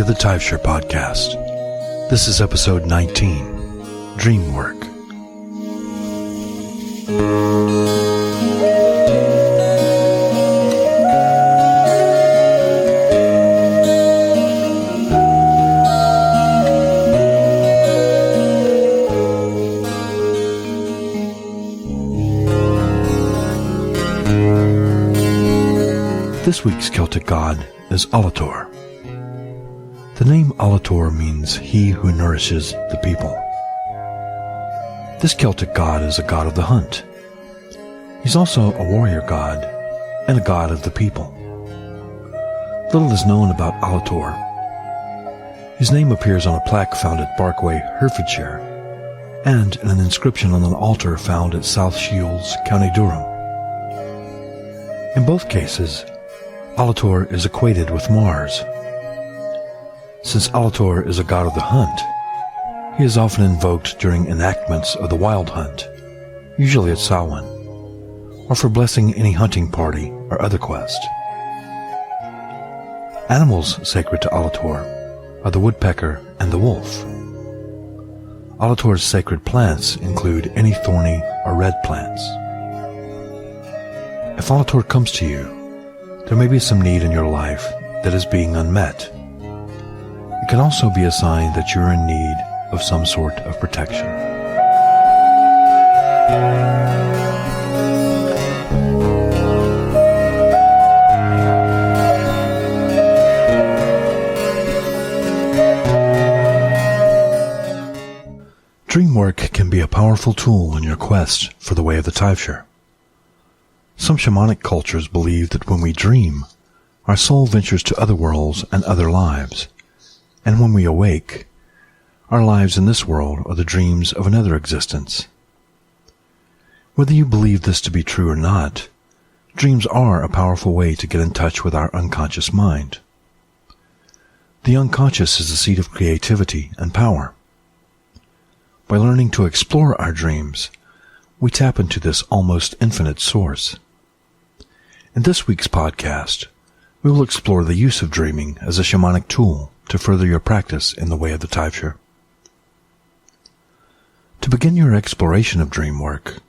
of the Taibhsear podcast. This is episode 19, Dream Work. This week's Celtic god is Alator. The name Alator means he who nourishes the people. This Celtic god is a god of the hunt. He's also a warrior god and a god of the people. Little is known about Alator. His name appears on a plaque found at Barkway, Herefordshire, and in an inscription on an altar found at South Shields, County Durham. In both cases, Alator is equated with Mars. Since Alator is a god of the hunt, he is often invoked during enactments of the Wild Hunt, usually at Samhain, or for blessing any hunting party or other quest. Animals sacred to Alator are the woodpecker and the wolf. Alator's sacred plants include any thorny or red plants. If Alator comes to you, there may be some need in your life that is being unmet. It can also be a sign that you're in need of some sort of protection. Dream work can be a powerful tool in your quest for the way of the Taibhsear. Some shamanic cultures believe that when we dream, our soul ventures to other worlds and other lives, and when we awake, our lives in this world are the dreams of another existence. Whether you believe this to be true or not, dreams are a powerful way to get in touch with our unconscious mind. The unconscious is the seat of creativity and power. By learning to explore our dreams, we tap into this almost infinite source. In this week's podcast, we will explore the use of dreaming as a shamanic tool to further your practice in the way of the Taibhsear. To begin your exploration of dream work,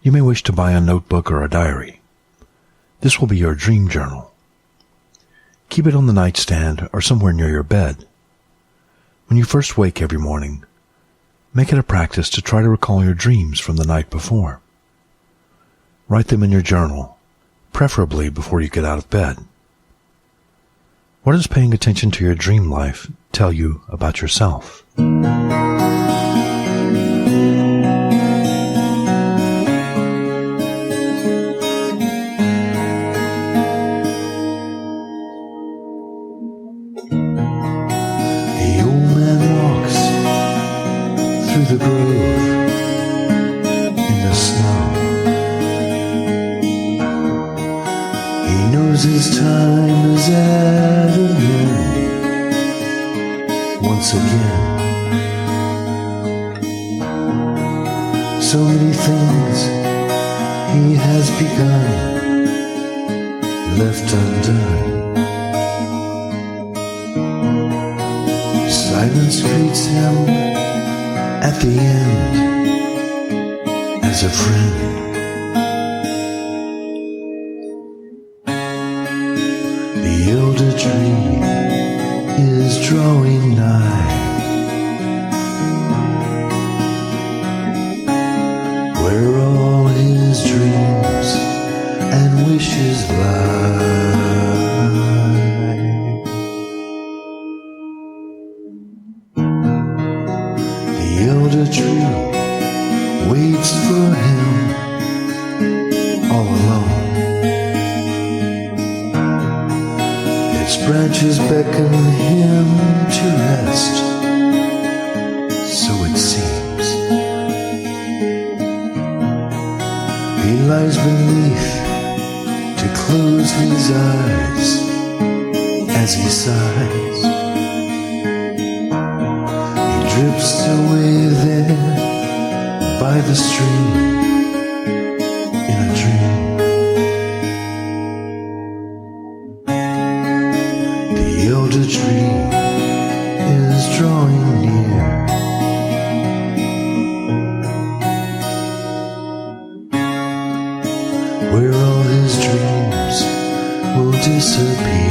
you may wish to buy a notebook or a diary. This will be your dream journal. Keep it on the nightstand or somewhere near your bed. When you first wake every morning, make it a practice to try to recall your dreams from the night before. Write them in your journal, preferably before you get out of bed. What does paying attention to your dream life tell you about yourself? The old man walks through the grove in the snow. He knows his time is at an end once again. So many things he has begun, left undone. Silence greets him at the end as a friend. The elder tree is drawing nigh, where all his dreams and wishes lie. The elder tree waits for him all alone. Its branches beckon him to rest, so it seems. He lies beneath to close his eyes as he sighs. He drifts away there by the stream in a dream. The elder tree his dreams will disappear.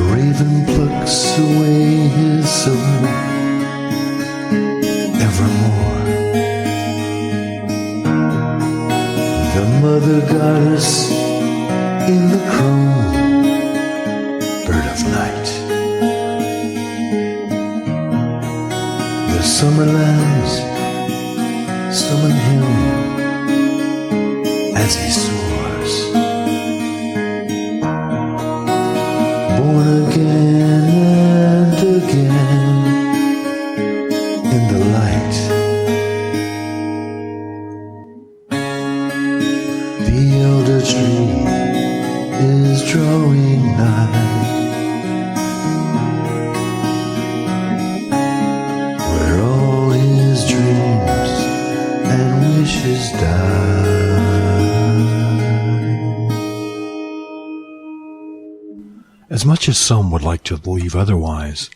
Raven plucks away his soul evermore. The mother goddess in the crone, bird of night. The summer lands summon him as he soars, born again and again in the light. The elder tree is drawing nigh, where all his dreams and wishes die. As much as some would like to believe otherwise,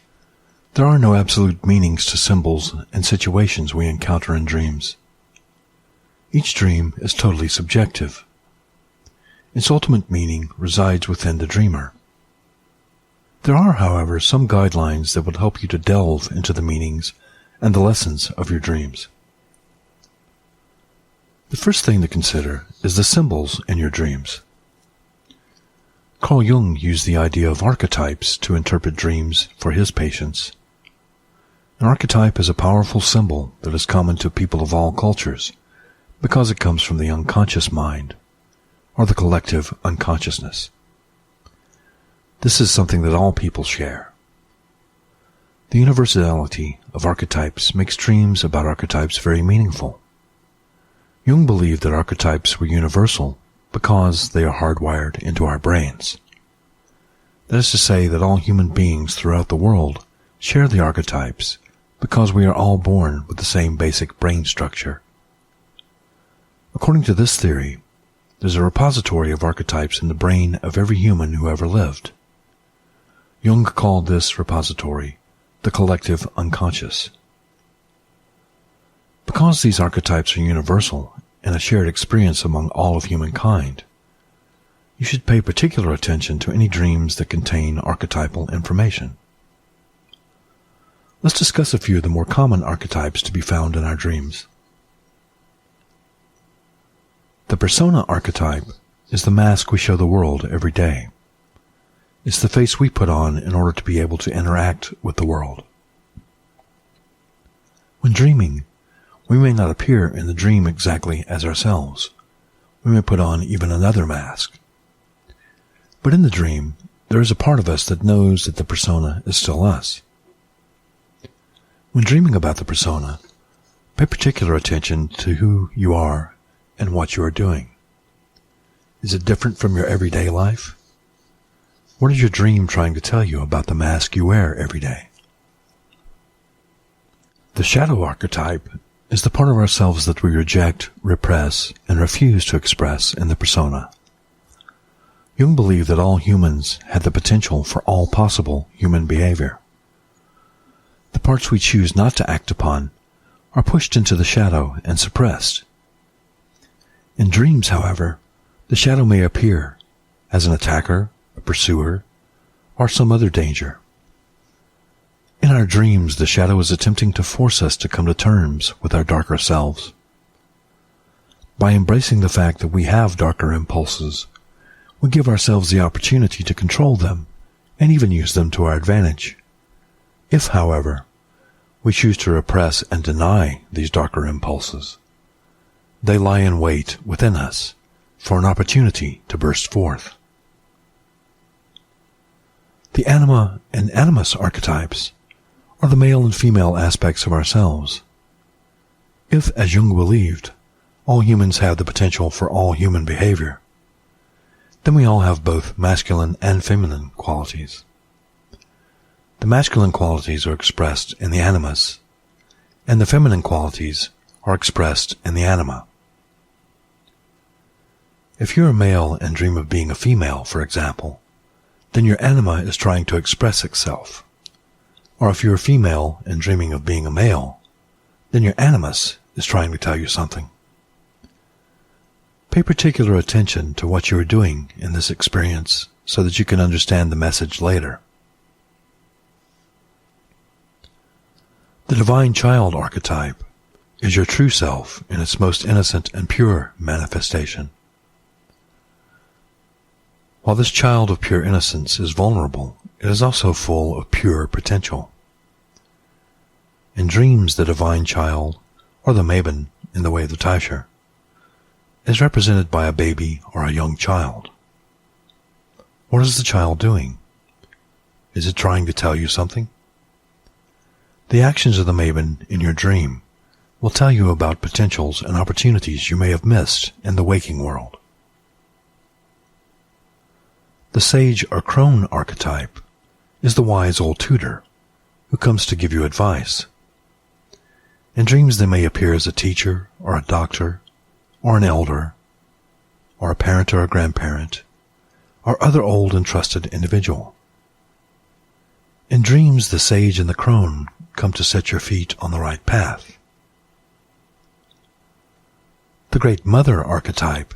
there are no absolute meanings to symbols and situations we encounter in dreams. Each dream is totally subjective. Its ultimate meaning resides within the dreamer. There are, however, some guidelines that would help you to delve into the meanings and the lessons of your dreams. The first thing to consider is the symbols in your dreams. Carl Jung used the idea of archetypes to interpret dreams for his patients. An archetype is a powerful symbol that is common to people of all cultures because it comes from the unconscious mind, or the collective unconsciousness. This is something that all people share. The universality of archetypes makes dreams about archetypes very meaningful. Jung believed that archetypes were universal because they are hardwired into our brains. That is to say that all human beings throughout the world share the archetypes because we are all born with the same basic brain structure. According to this theory, there's a repository of archetypes in the brain of every human who ever lived. Jung called this repository the collective unconscious. Because these archetypes are universal and a shared experience among all of humankind, you should pay particular attention to any dreams that contain archetypal information. Let's discuss a few of the more common archetypes to be found in our dreams. The persona archetype is the mask we show the world every day. It's the face we put on in order to be able to interact with the world. When dreaming, we may not appear in the dream exactly as ourselves. We may put on even another mask. But in the dream, there is a part of us that knows that the persona is still us. When dreaming about the persona, pay particular attention to who you are and what you are doing. Is it different from your everyday life? What is your dream trying to tell you about the mask you wear every day? The shadow archetype is the part of ourselves that we reject, repress, and refuse to express in the persona. Jung believed that all humans had the potential for all possible human behavior. The parts we choose not to act upon are pushed into the shadow and suppressed. In dreams, however, the shadow may appear as an attacker, a pursuer, or some other danger. our dreams, the shadow is attempting to force us to come to terms with our darker selves. By embracing the fact that we have darker impulses, we give ourselves the opportunity to control them and even use them to our advantage. If, however, we choose to repress and deny these darker impulses, they lie in wait within us for an opportunity to burst forth. The anima and animus archetypes are the male and female aspects of ourselves. If, as Jung believed, all humans have the potential for all human behavior, then we all have both masculine and feminine qualities. The masculine qualities are expressed in the animus, and the feminine qualities are expressed in the anima. If you're a male and dream of being a female, for example, then your anima is trying to express itself. Or if you're a female and dreaming of being a male, then your animus is trying to tell you something. Pay particular attention to what you are doing in this experience so that you can understand the message later. The divine child archetype is your true self in its most innocent and pure manifestation. While this child of pure innocence is vulnerable, it is also full of pure potential. In dreams, the divine child, or the maven in the way of the Taibhsear, is represented by a baby or a young child. What is the child doing? Is it trying to tell you something? The actions of the maven in your dream will tell you about potentials and opportunities you may have missed in the waking world. The sage or crone archetype is the wise old tutor who comes to give you advice. In dreams they may appear as a teacher or a doctor or an elder or a parent or a grandparent or other old and trusted individual. In dreams the sage and the crone come to set your feet on the right path. The great mother archetype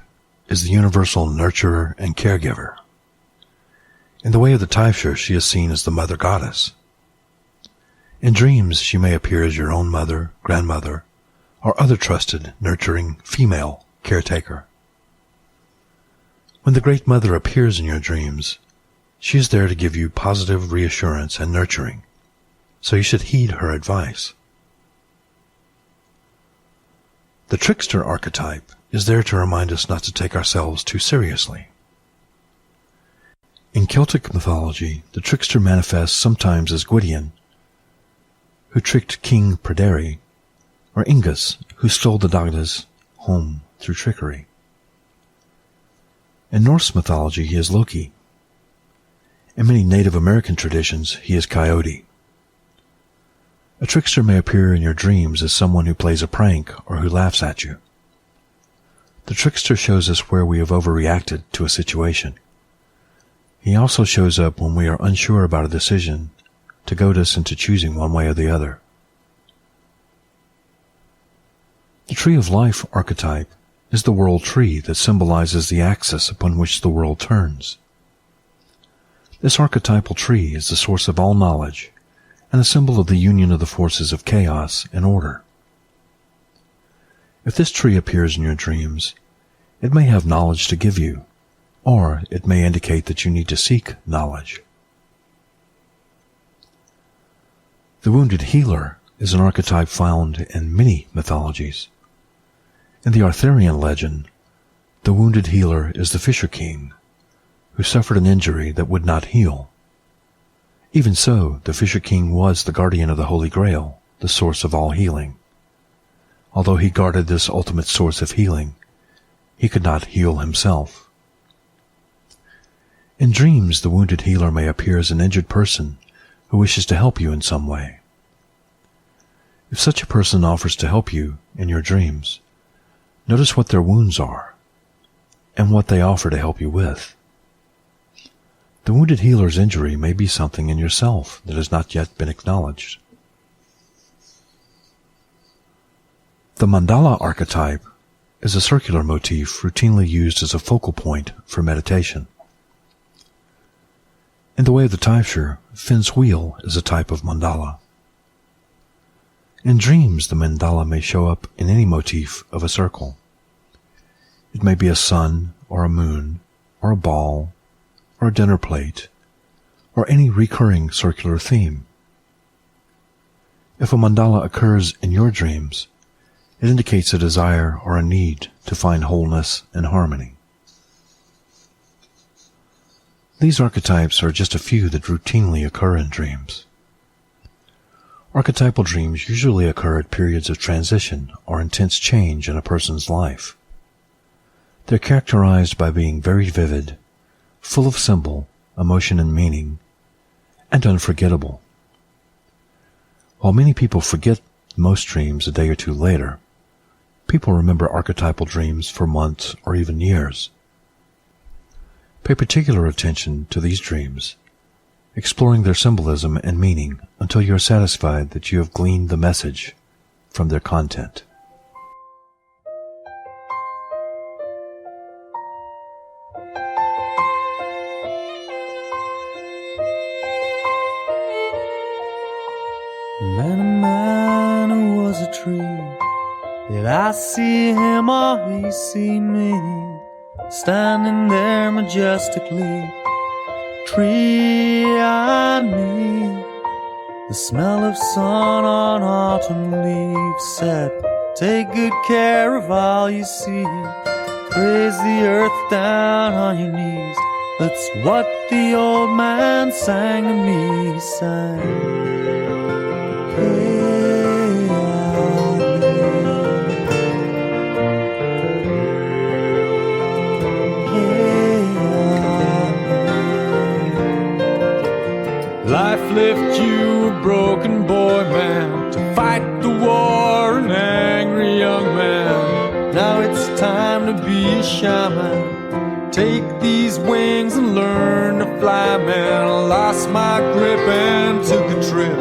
is the universal nurturer and caregiver. In the way of the Taibhsear, she is seen as the mother goddess. In dreams, she may appear as your own mother, grandmother, or other trusted, nurturing, female caretaker. When the Great Mother appears in your dreams, she is there to give you positive reassurance and nurturing, so you should heed her advice. The trickster archetype is there to remind us not to take ourselves too seriously. In Celtic mythology, the trickster manifests sometimes as Gwydion, who tricked King Pryderi, or Ingus, who stole the Dagdas home through trickery. In Norse mythology, he is Loki. In many Native American traditions, he is Coyote. A trickster may appear in your dreams as someone who plays a prank or who laughs at you. The trickster shows us where we have overreacted to a situation. He also shows up when we are unsure about a decision to goad us into choosing one way or the other. The Tree of Life archetype is the world tree that symbolizes the axis upon which the world turns. This archetypal tree is the source of all knowledge and a symbol of the union of the forces of chaos and order. If this tree appears in your dreams, it may have knowledge to give you, or it may indicate that you need to seek knowledge. The wounded healer is an archetype found in many mythologies. In the Arthurian legend, the wounded healer is the Fisher King, who suffered an injury that would not heal. Even so, the Fisher King was the guardian of the Holy Grail, the source of all healing. Although he guarded this ultimate source of healing, he could not heal himself. In dreams, the wounded healer may appear as an injured person who wishes to help you in some way. If such a person offers to help you in your dreams, notice what their wounds are and what they offer to help you with. The wounded healer's injury may be something in yourself that has not yet been acknowledged. The mandala archetype is a circular motif routinely used as a focal point for meditation. In the way of the Taibhsear, Finn's wheel is a type of mandala. In dreams, the mandala may show up in any motif of a circle. It may be a sun, or a moon, or a ball, or a dinner plate, or any recurring circular theme. If a mandala occurs in your dreams, it indicates a desire or a need to find wholeness and harmony. These archetypes are just a few that routinely occur in dreams. Archetypal dreams usually occur at periods of transition or intense change in a person's life. They're characterized by being very vivid, full of symbol, emotion and meaning, and unforgettable. While many people forget most dreams a day or two later, people remember archetypal dreams for months or even years. Pay particular attention to these dreams, exploring their symbolism and meaning until you are satisfied that you have gleaned the message from their content. Man who was a tree. Did I see him or he see me? Standing there majestically, tree on me. The smell of sun on autumn leaves said, take good care of all you see. Praise the earth down on your knees. That's what the old man sang to me. He sang, life left you a broken boy, man, to fight the war, an angry young man. Now it's time to be a shaman. Take these wings and learn to fly, man. I lost my grip and took a trip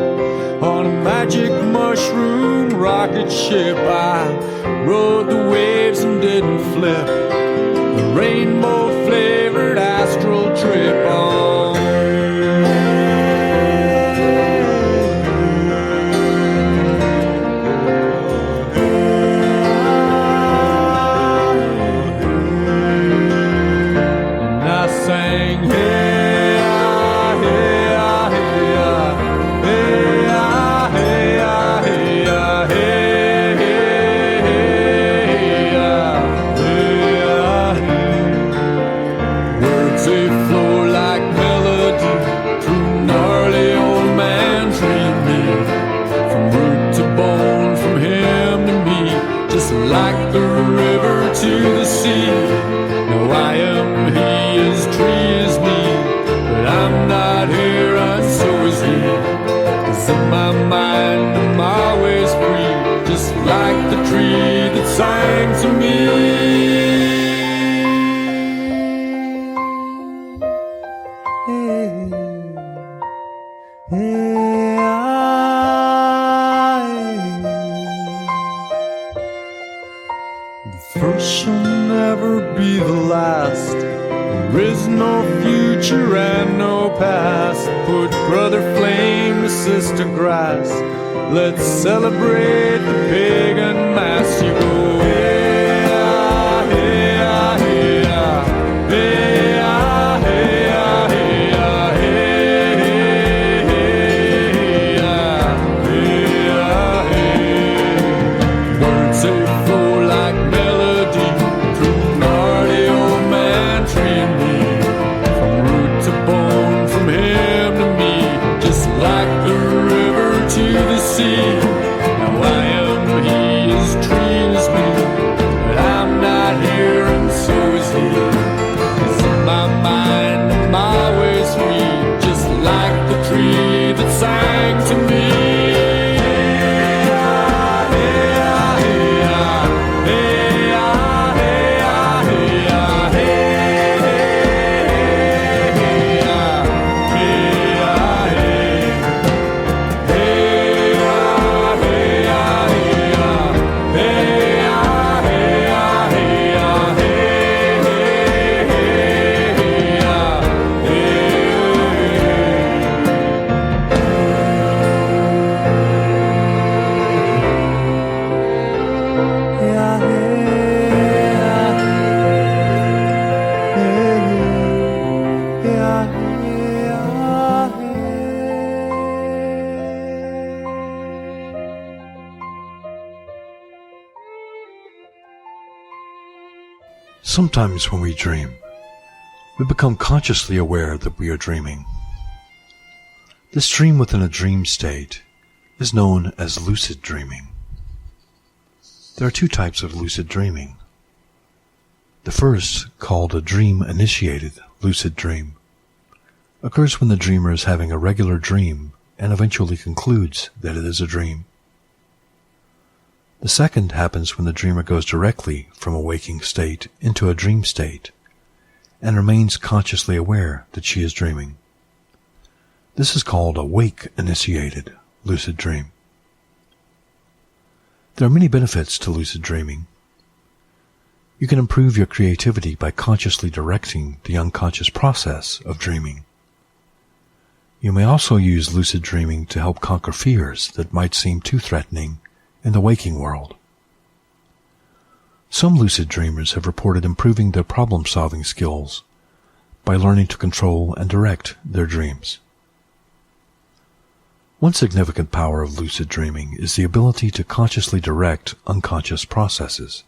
on a magic mushroom rocket ship. I rode the waves and didn't flip. The rainbow flavored astral trip on. Like the river to the sea. Now I am he, his tree is me, but I'm not here and so is he. 'Cause in my mind I'm always free, just like the tree that sang to me. The first shall never be the last. There is no future and no past. Put brother flame to sister grass. Let's celebrate the pagan mass. You go, hey, ah, hey, ah, hey, ah, hey, ah, hey, ah, hey, ah, hey, hey, ah, hey, ah, hey. Words they flow like melody through gnarly old man tree me. From root to bone, from him to me, just like the river to the sea. Now I am he, his tree is Sometimes when we dream, we become consciously aware that we are dreaming. This dream within a dream state is known as lucid dreaming. There are two types of lucid dreaming. The first, called a dream-initiated lucid dream, occurs when the dreamer is having a regular dream and eventually concludes that it is a dream. The second happens when the dreamer goes directly from a waking state into a dream state and remains consciously aware that she is dreaming. This is called a wake-initiated lucid dream. There are many benefits to lucid dreaming. You can improve your creativity by consciously directing the unconscious process of dreaming. You may also use lucid dreaming to help conquer fears that might seem too threatening in the waking world. Some lucid dreamers have reported improving their problem-solving skills by learning to control and direct their dreams. One significant power of lucid dreaming is the ability to consciously direct unconscious processes.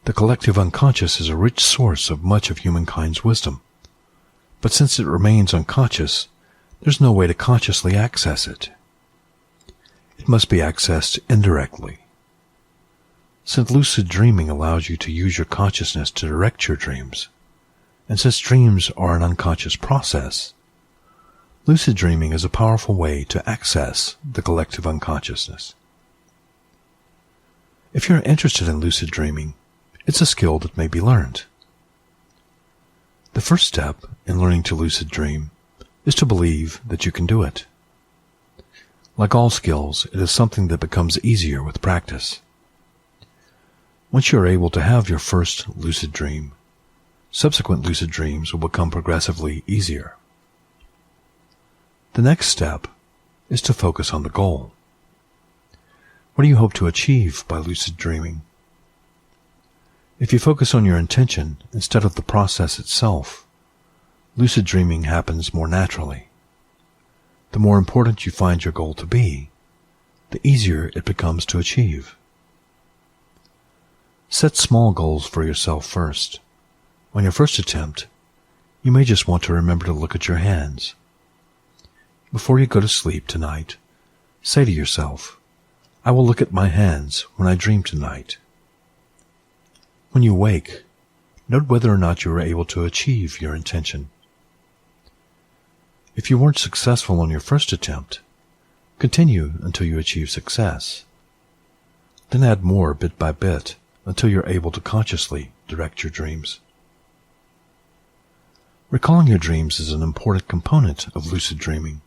The collective unconscious is a rich source of much of humankind's wisdom, but since it remains unconscious, there's no way to consciously access it. It must be accessed indirectly. Since lucid dreaming allows you to use your consciousness to direct your dreams, and since dreams are an unconscious process, lucid dreaming is a powerful way to access the collective unconsciousness. If you're interested in lucid dreaming, it's a skill that may be learned. The first step in learning to lucid dream is to believe that you can do it. Like all skills, it is something that becomes easier with practice. Once you are able to have your first lucid dream, subsequent lucid dreams will become progressively easier. The next step is to focus on the goal. What do you hope to achieve by lucid dreaming? If you focus on your intention instead of the process itself, lucid dreaming happens more naturally. The more important you find your goal to be, the easier it becomes to achieve. Set small goals for yourself first. On your first attempt, you may just want to remember to look at your hands. Before you go to sleep tonight, say to yourself, "I will look at my hands when I dream tonight." When you wake, note whether or not you were able to achieve your intention. If you weren't successful on your first attempt, continue until you achieve success. Then add more bit by bit until you're able to consciously direct your dreams. Recalling your dreams is an important component of lucid dreaming.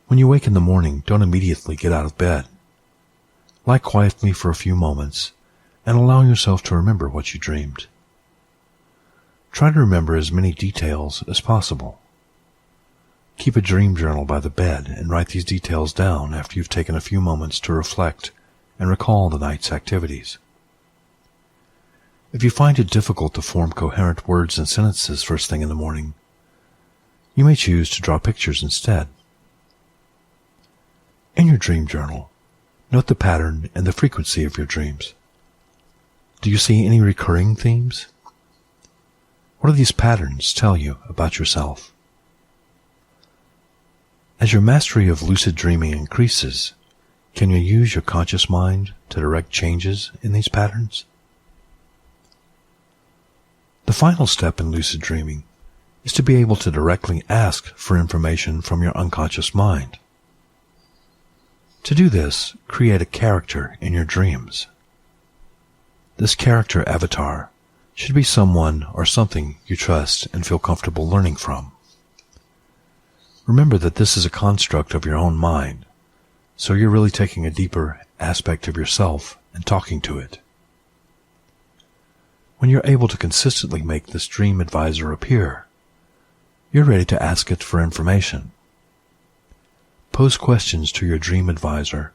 When you wake in the morning, don't immediately get out of bed. Lie quietly for a few moments and allow yourself to remember what you dreamed. Try to remember as many details as possible. Keep a dream journal by the bed and write these details down after you've taken a few moments to reflect and recall the night's activities. If you find it difficult to form coherent words and sentences first thing in the morning, you may choose to draw pictures instead. In your dream journal, note the pattern and the frequency of your dreams. Do you see any recurring themes? What do these patterns tell you about yourself? As your mastery of lucid dreaming increases, can you use your conscious mind to direct changes in these patterns? The final step in lucid dreaming is to be able to directly ask for information from your unconscious mind. To do this, create a character in your dreams. This character avatar should be someone or something you trust and feel comfortable learning from. Remember that this is a construct of your own mind, so you're really taking a deeper aspect of yourself and talking to it. When you're able to consistently make this dream advisor appear, you're ready to ask it for information. Pose questions to your dream advisor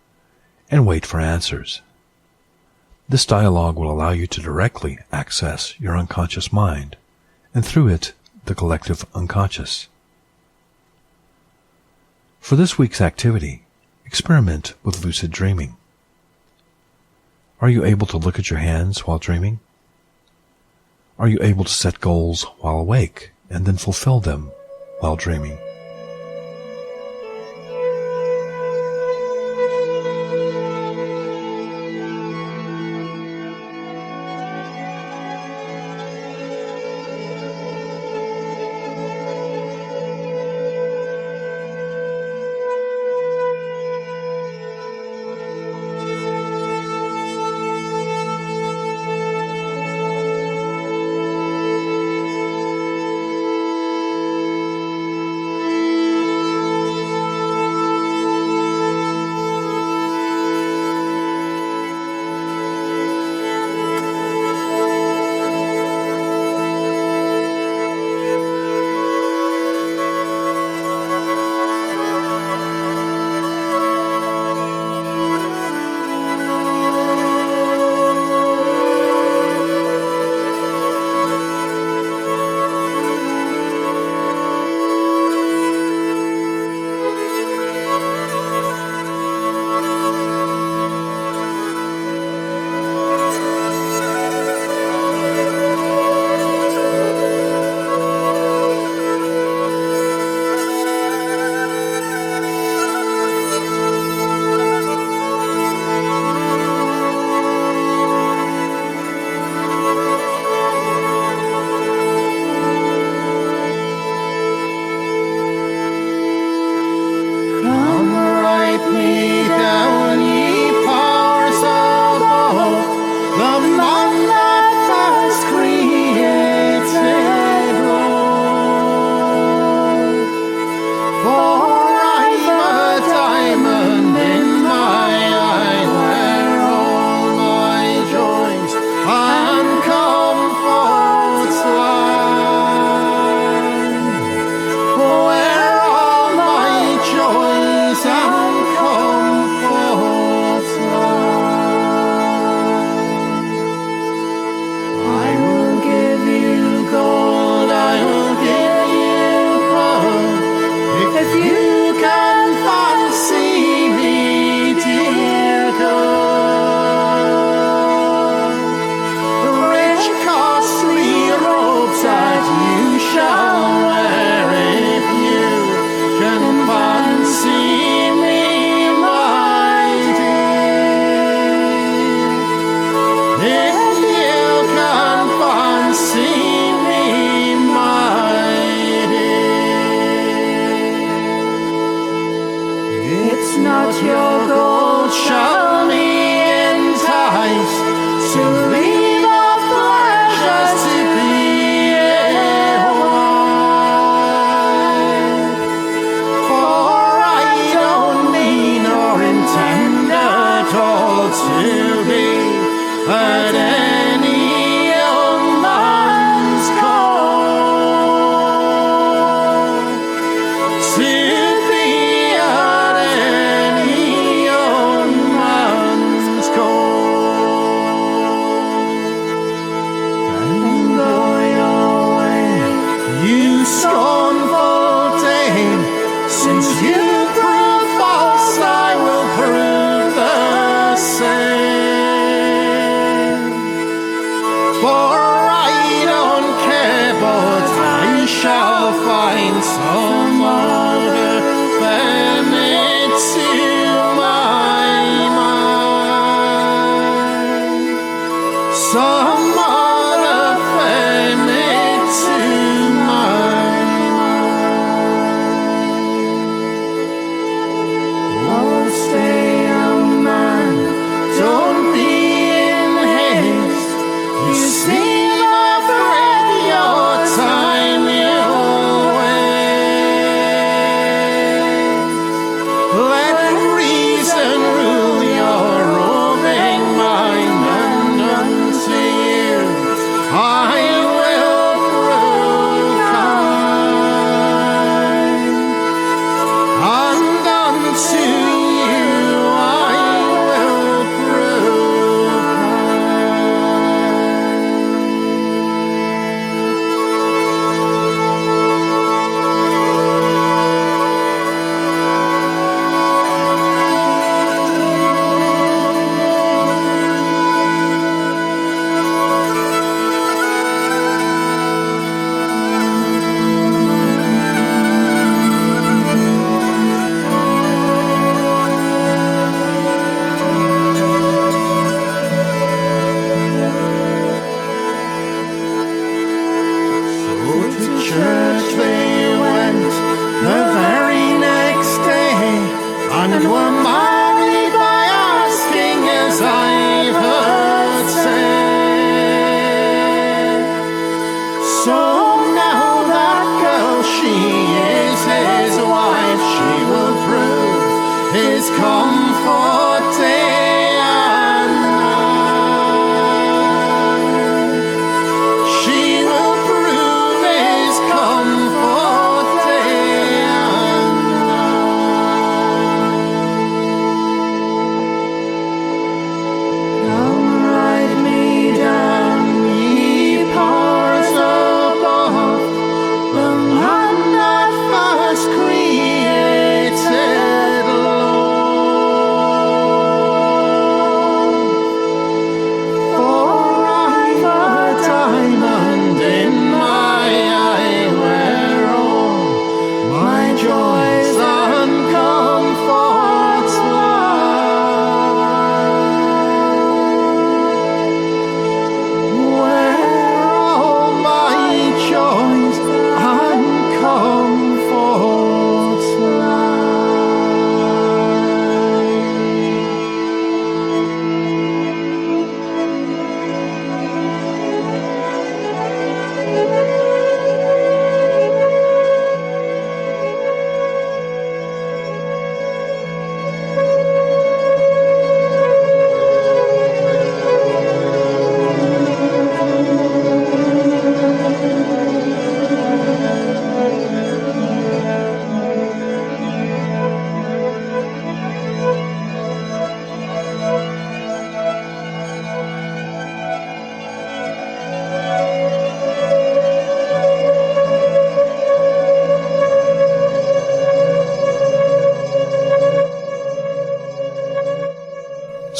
and wait for answers. This dialogue will allow you to directly access your unconscious mind, and through it, the collective unconscious. For this week's activity, experiment with lucid dreaming. Are you able to look at your hands while dreaming? Are you able to set goals while awake and then fulfill them while dreaming? Seem afraid your time you'll wait.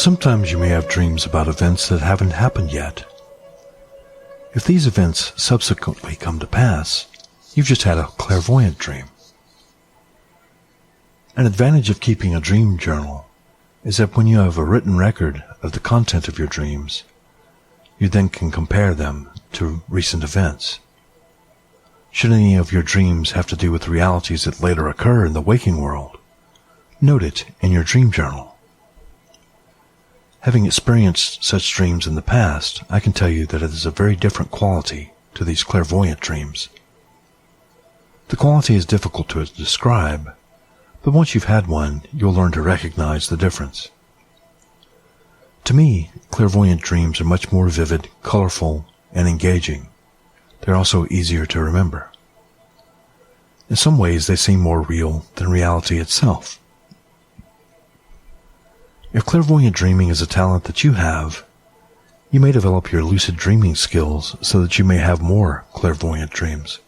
Sometimes you may have dreams about events that haven't happened yet. If these events subsequently come to pass, you've just had a clairvoyant dream. An advantage of keeping a dream journal is that when you have a written record of the content of your dreams, you then can compare them to recent events. Should any of your dreams have to do with realities that later occur in the waking world, note it in your dream journal. Having experienced such dreams in the past, I can tell you that it is a very different quality to these clairvoyant dreams. The quality is difficult to describe, but once you've had one, you'll learn to recognize the difference. To me, clairvoyant dreams are much more vivid, colorful, and engaging. They're also easier to remember. In some ways, they seem more real than reality itself. If clairvoyant dreaming is a talent that you have, you may develop your lucid dreaming skills so that you may have more clairvoyant dreams.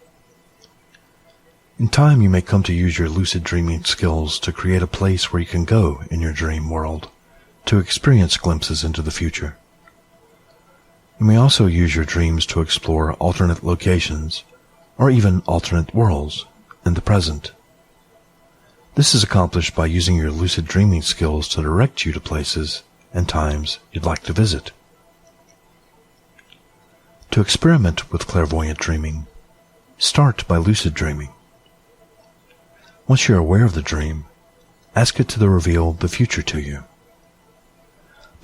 In time, you may come to use your lucid dreaming skills to create a place where you can go in your dream world to experience glimpses into the future. You may also use your dreams to explore alternate locations or even alternate worlds in the present. This is accomplished by using your lucid dreaming skills to direct you to places and times you'd like to visit. To experiment with clairvoyant dreaming, start by lucid dreaming. Once you're aware of the dream, ask it to reveal the future to you.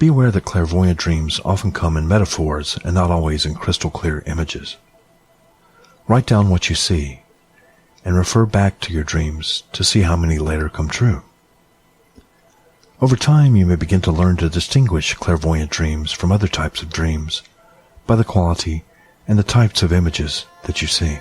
Be aware that clairvoyant dreams often come in metaphors and not always in crystal clear images. Write down what you see and refer back to your dreams to see how many later come true. Over time, you may begin to learn to distinguish clairvoyant dreams from other types of dreams by the quality and the types of images that you see.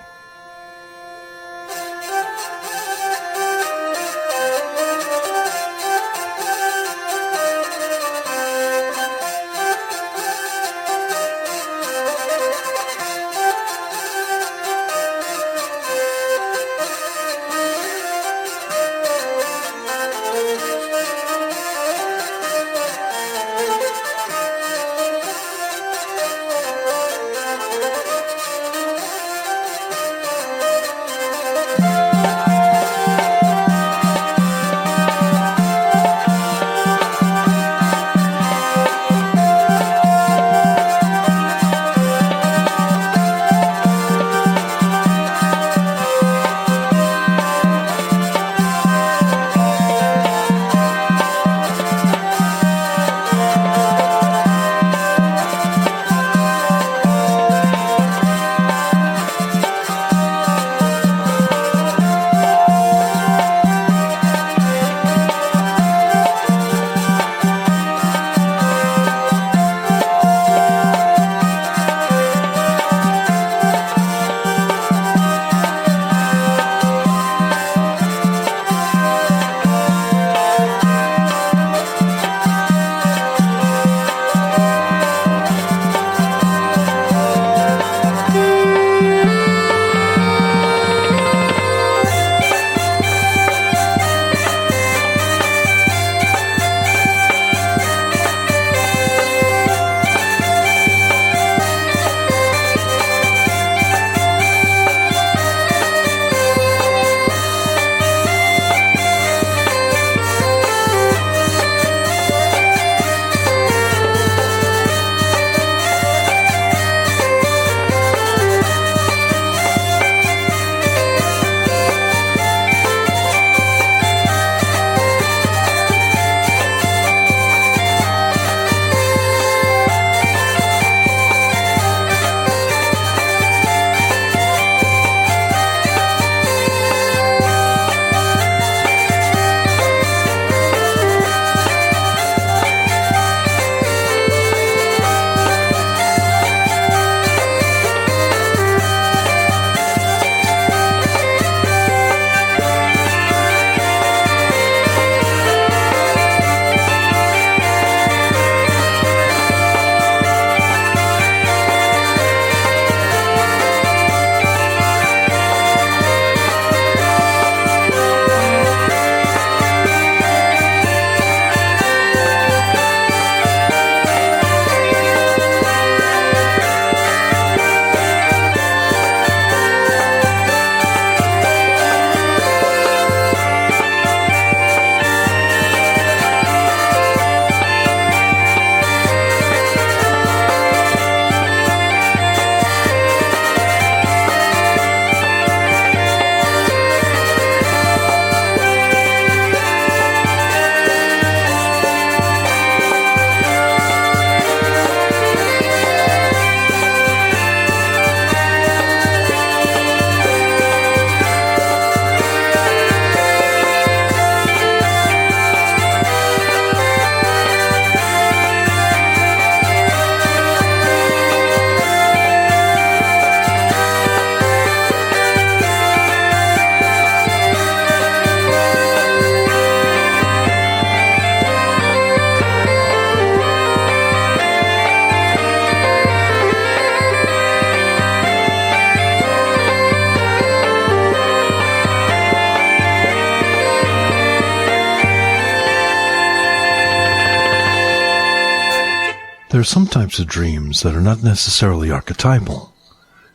There are some types of dreams that are not necessarily archetypal,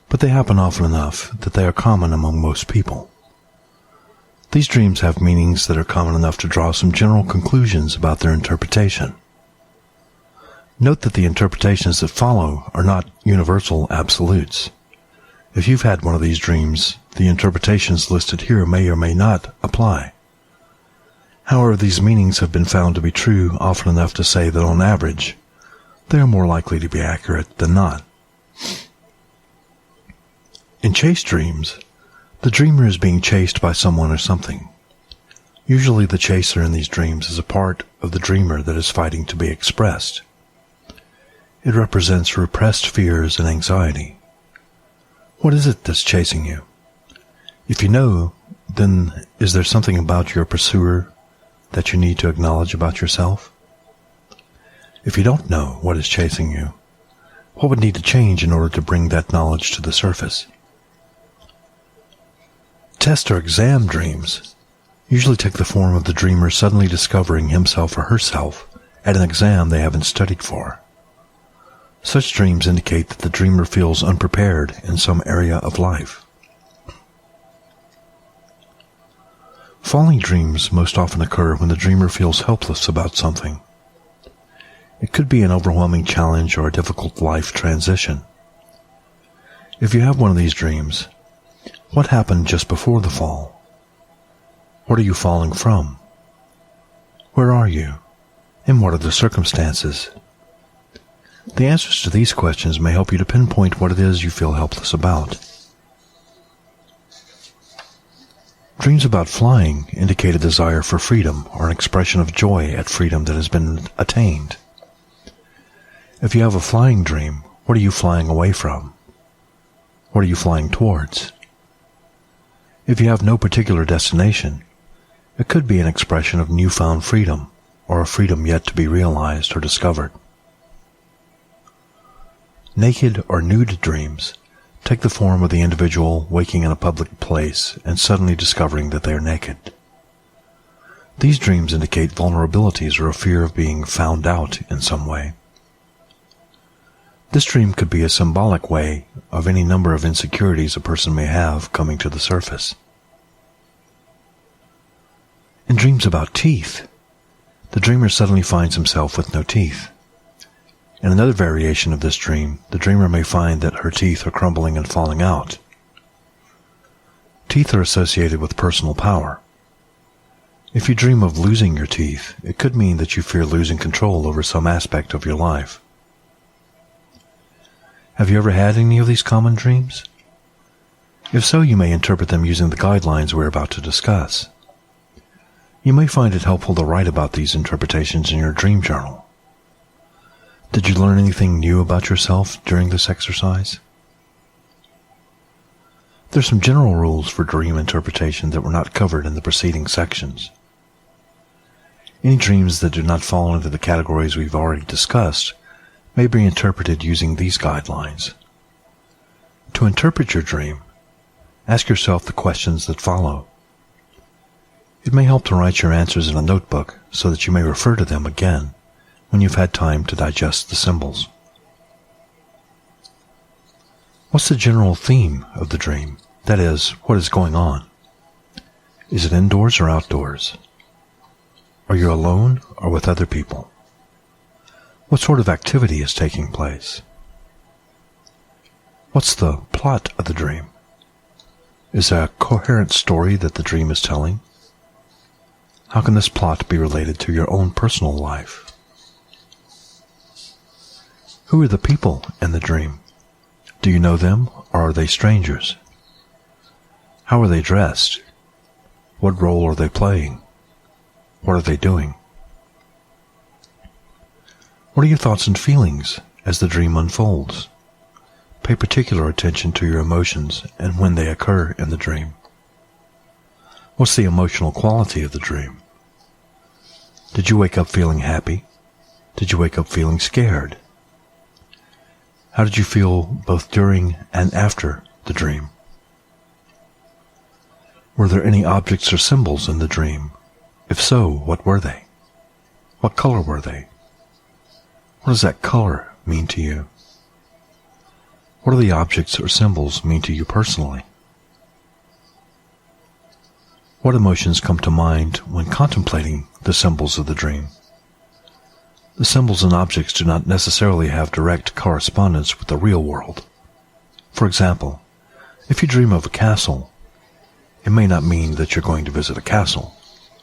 but they happen often enough that they are common among most people. These dreams have meanings that are common enough to draw some general conclusions about their interpretation. Note that the interpretations that follow are not universal absolutes. If you've had one of these dreams, the interpretations listed here may or may not apply. However, these meanings have been found to be true often enough to say that on average, they are more likely to be accurate than not. In chase dreams, the dreamer is being chased by someone or something. Usually the chaser in these dreams is a part of the dreamer that is fighting to be expressed. It represents repressed fears and anxiety. What is it that's chasing you? If you know, then is there something about your pursuer that you need to acknowledge about yourself? If you don't know what is chasing you, what would need to change in order to bring that knowledge to the surface? Test or exam dreams usually take the form of the dreamer suddenly discovering himself or herself at an exam they haven't studied for. Such dreams indicate that the dreamer feels unprepared in some area of life. Falling dreams most often occur when the dreamer feels helpless about something. It could be an overwhelming challenge or a difficult life transition. If you have one of these dreams, what happened just before the fall? What are you falling from? Where are you? And what are the circumstances? The answers to these questions may help you to pinpoint what it is you feel helpless about. Dreams about flying indicate a desire for freedom or an expression of joy at freedom that has been attained. If you have a flying dream, what are you flying away from? What are you flying towards? If you have no particular destination, it could be an expression of newfound freedom or a freedom yet to be realized or discovered. Naked or nude dreams take the form of the individual waking in a public place and suddenly discovering that they are naked. These dreams indicate vulnerabilities or a fear of being found out in some way. This dream could be a symbolic way of any number of insecurities a person may have coming to the surface. In dreams about teeth, the dreamer suddenly finds himself with no teeth. In another variation of this dream, the dreamer may find that her teeth are crumbling and falling out. Teeth are associated with personal power. If you dream of losing your teeth, it could mean that you fear losing control over some aspect of your life. Have you ever had any of these common dreams? If so, you may interpret them using the guidelines we're about to discuss. You may find it helpful to write about these interpretations in your dream journal. Did you learn anything new about yourself during this exercise? There are some general rules for dream interpretation that were not covered in the preceding sections. Any dreams that do not fall into the categories we've already discussed may be interpreted using these guidelines. To interpret your dream, ask yourself the questions that follow. It may help to write your answers in a notebook so that you may refer to them again when you've had time to digest the symbols. What's the general theme of the dream? That is, what is going on? Is it indoors or outdoors? Are you alone or with other people? What sort of activity is taking place? What's the plot of the dream? Is there a coherent story that the dream is telling? How can this plot be related to your own personal life? Who are the people in the dream? Do you know them, or are they strangers? How are they dressed? What role are they playing? What are they doing? What are your thoughts and feelings as the dream unfolds? Pay particular attention to your emotions and when they occur in the dream. What's the emotional quality of the dream? Did you wake up feeling happy? Did you wake up feeling scared? How did you feel both during and after the dream? Were there any objects or symbols in the dream? If so, what were they? What color were they? What does that color mean to you? What do the objects or symbols mean to you personally? What emotions come to mind when contemplating the symbols of the dream? The symbols and objects do not necessarily have direct correspondence with the real world. For example, if you dream of a castle, it may not mean that you're going to visit a castle.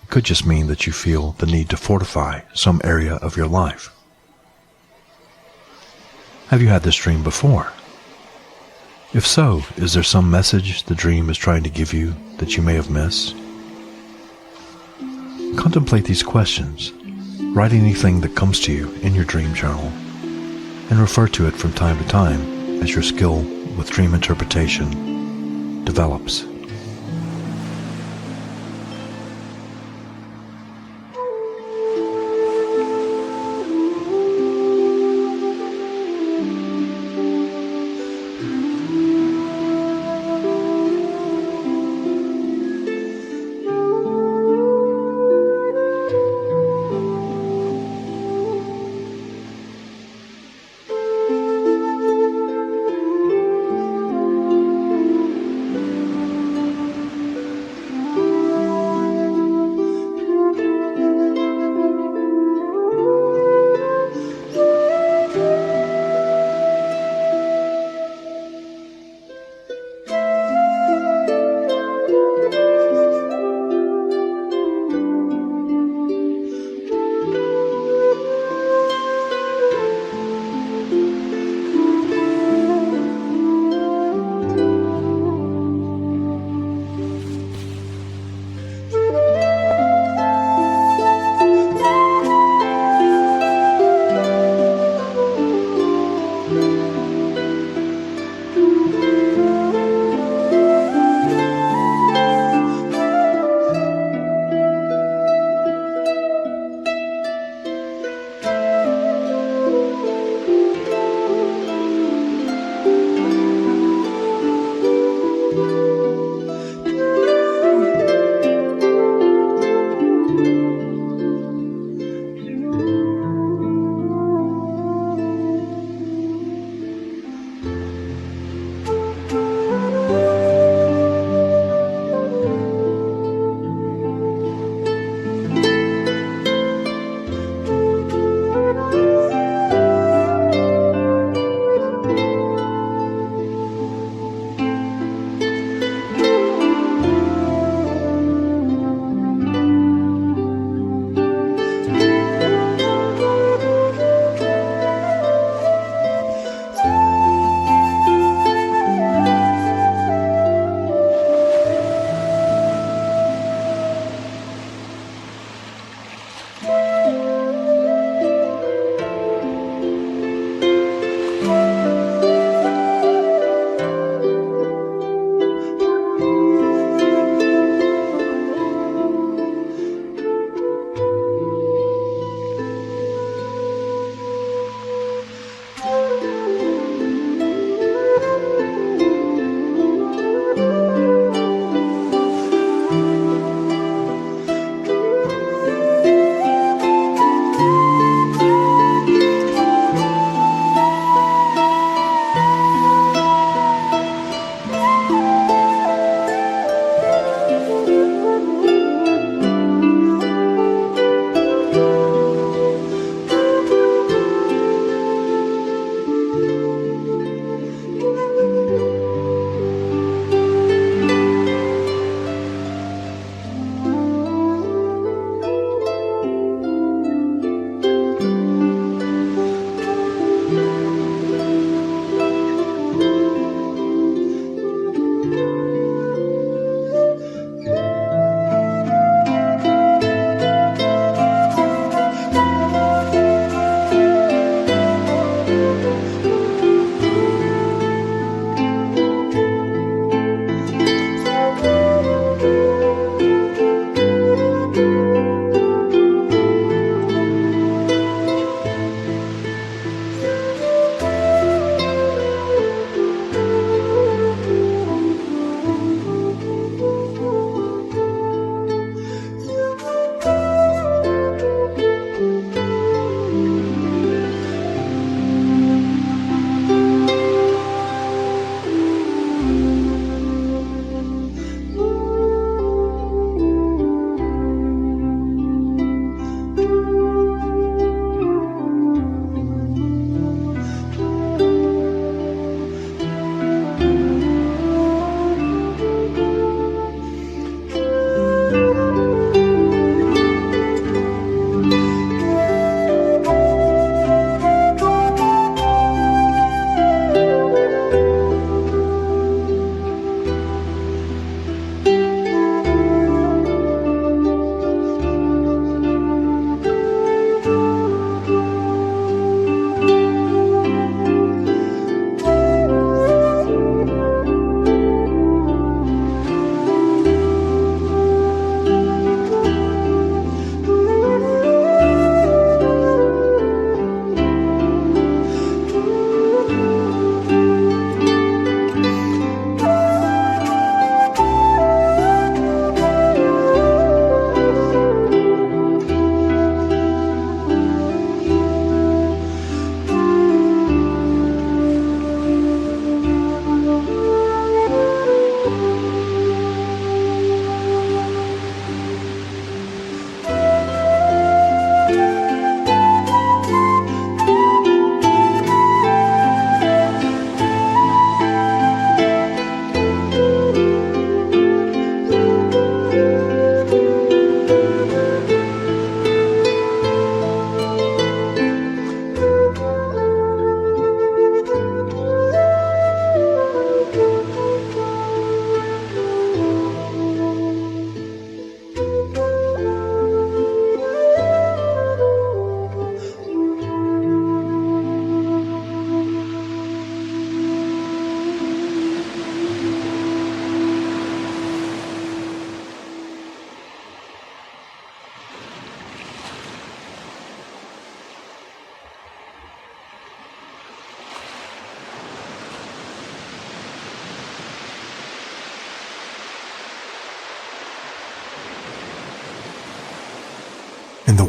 It could just mean that you feel the need to fortify some area of your life. Have you had this dream before? If so, is there some message the dream is trying to give you that you may have missed? Contemplate these questions. Write anything that comes to you in your dream journal, and refer to it from time to time as your skill with dream interpretation develops.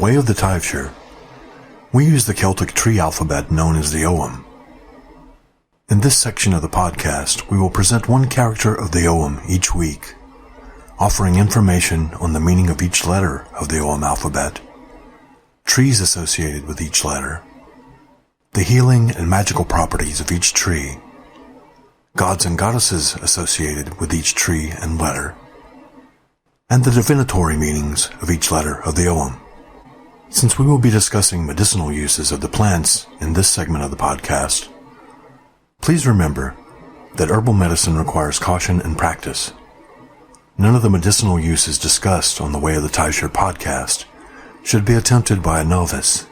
way of the Taibhsear, we use the Celtic tree alphabet known as the Ogham. In this section of the podcast, we will present one character of the Ogham each week, offering information on the meaning of each letter of the Ogham alphabet, trees associated with each letter, the healing and magical properties of each tree, gods and goddesses associated with each tree and letter, and the divinatory meanings of each letter of the Ogham. Since we will be discussing medicinal uses of the plants in this segment of the podcast, please remember that herbal medicine requires caution and practice. None of the medicinal uses discussed on the Way of the Taibhsear podcast should be attempted by a novice.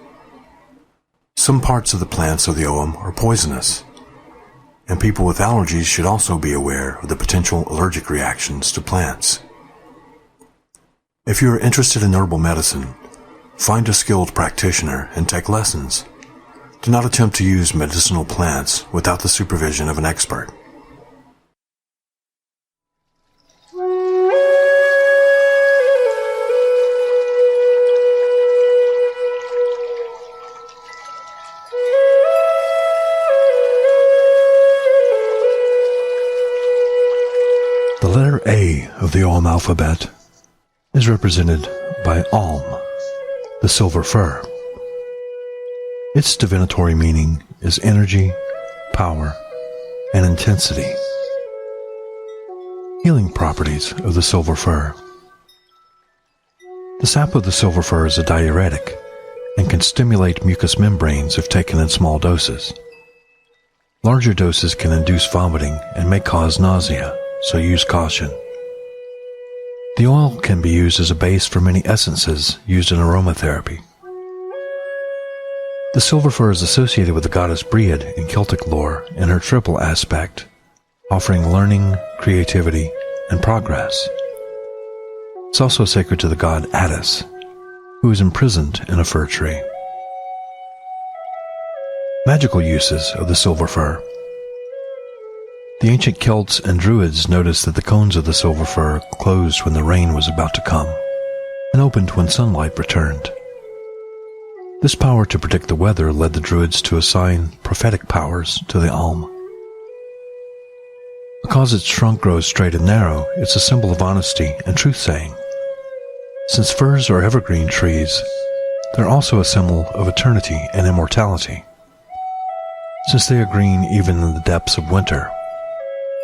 Some parts of the plants of the Ogham are poisonous, and people with allergies should also be aware of the potential allergic reactions to plants. If you are interested in herbal medicine, find a skilled practitioner and take lessons. Do not attempt to use medicinal plants without the supervision of an expert. The letter A of the Ogham alphabet is represented by Alm, the silver fir. Its divinatory meaning is energy, power, and intensity. Healing properties of the silver fir. The sap of the silver fir is a diuretic and can stimulate mucous membranes if taken in small doses. Larger doses can induce vomiting and may cause nausea, so use caution. The oil can be used as a base for many essences used in aromatherapy. The silver fir is associated with the goddess Briad in Celtic lore in her triple aspect, offering learning, creativity, and progress. It's also sacred to the god Attis, who is imprisoned in a fir tree. Magical uses of the silver fir. The ancient Celts and Druids noticed that the cones of the silver fir closed when the rain was about to come, and opened when sunlight returned. This power to predict the weather led the Druids to assign prophetic powers to the Alm. Because its trunk grows straight and narrow, it's a symbol of honesty and truth-saying. Since firs are evergreen trees, they're also a symbol of eternity and immortality. Since they are green even in the depths of winter,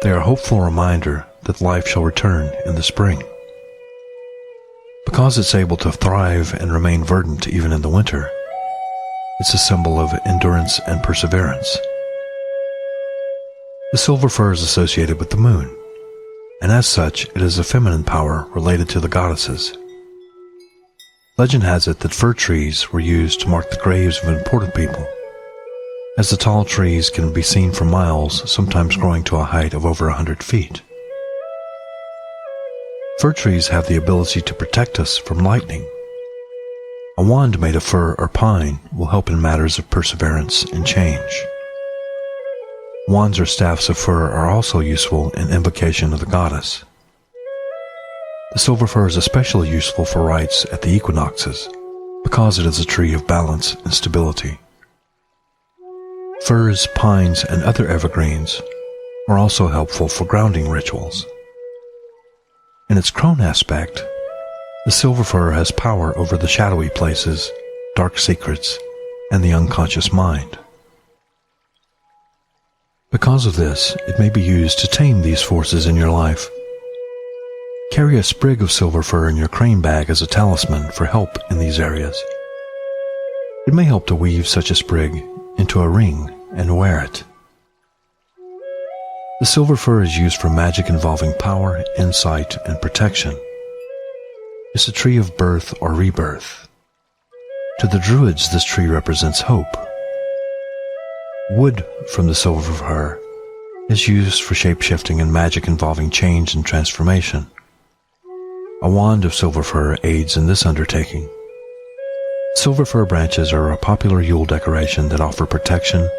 they are a hopeful reminder that life shall return in the spring. Because it's able to thrive and remain verdant even in the winter, it's a symbol of endurance and perseverance. The silver fir is associated with the moon, and as such it is a feminine power related to the goddesses. Legend has it that fir trees were used to mark the graves of important people, as the tall trees can be seen for miles, sometimes growing to a height of over 100 feet. Fir trees have the ability to protect us from lightning. A wand made of fir or pine will help in matters of perseverance and change. Wands or staffs of fir are also useful in invocation of the goddess. The silver fir is especially useful for rites at the equinoxes, because it is a tree of balance and stability. Firs, pines, and other evergreens are also helpful for grounding rituals. In its crone aspect, the silver fir has power over the shadowy places, dark secrets, and the unconscious mind. Because of this, it may be used to tame these forces in your life. Carry a sprig of silver fir in your crane bag as a talisman for help in these areas. It may help to weave such a sprig into a ring and wear it. The silver fir is used for magic involving power, insight, and protection. It's a tree of birth or rebirth. To the Druids, this tree represents hope. Wood from the silver fir is used for shape-shifting and magic involving change and transformation. A wand of silver fir aids in this undertaking. Silver fir branches are a popular Yule decoration that offer protection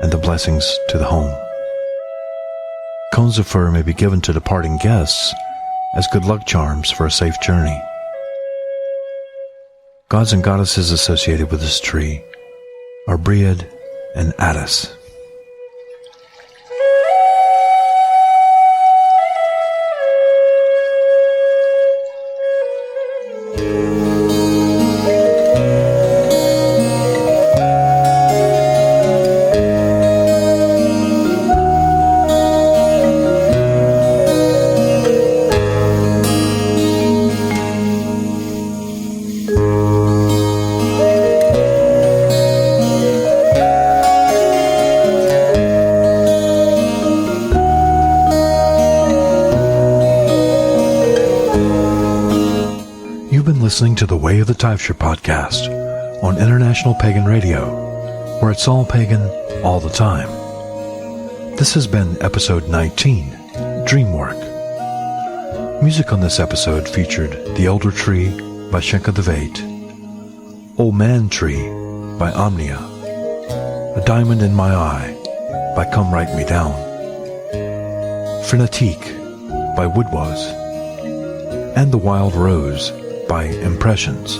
and the blessings to the home. Cones of fir may be given to departing guests as good luck charms for a safe journey. Gods and goddesses associated with this tree are Briad and Attis. You've been listening to the Way of the Taibhsear podcast on International Pagan Radio, where it's all pagan all the time. This has been episode 19, Dreamwork. Music on this episode featured The Elder Tree by Shenka the Vate, Old Man Tree by Omnia, A Diamond in My Eye by Come Write Me Down, Frenetique by Woodwas, and The Wild Rose by Impressions.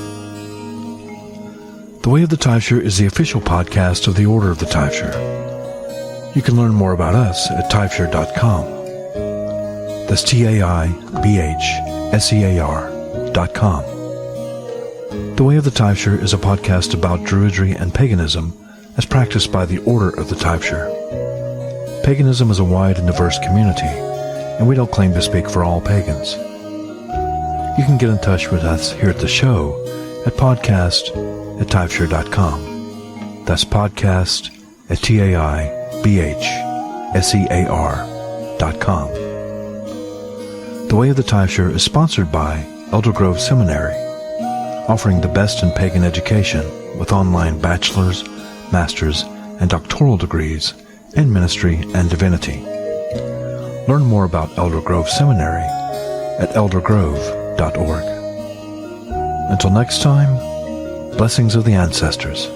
The Way of the Taibhsear is the official podcast of the Order of the Taibhsear. You can learn more about us at taibhsear.com. That's TAIBHSEAR.com. The Way of the Taibhsear is a podcast about Druidry and paganism as practiced by the Order of the Taibhsear. Paganism is a wide and diverse community, and we don't claim to speak for all pagans. You can get in touch with us here at the show at podcast@taibhsear.com. That's podcast@TAIBHSEAR.com. The Way of the Taibhsear is sponsored by Elder Grove Seminary, offering the best in pagan education with online bachelor's, master's, and doctoral degrees in ministry and divinity. Learn more about Elder Grove Seminary at eldergrove.org. Until next time, blessings of the ancestors.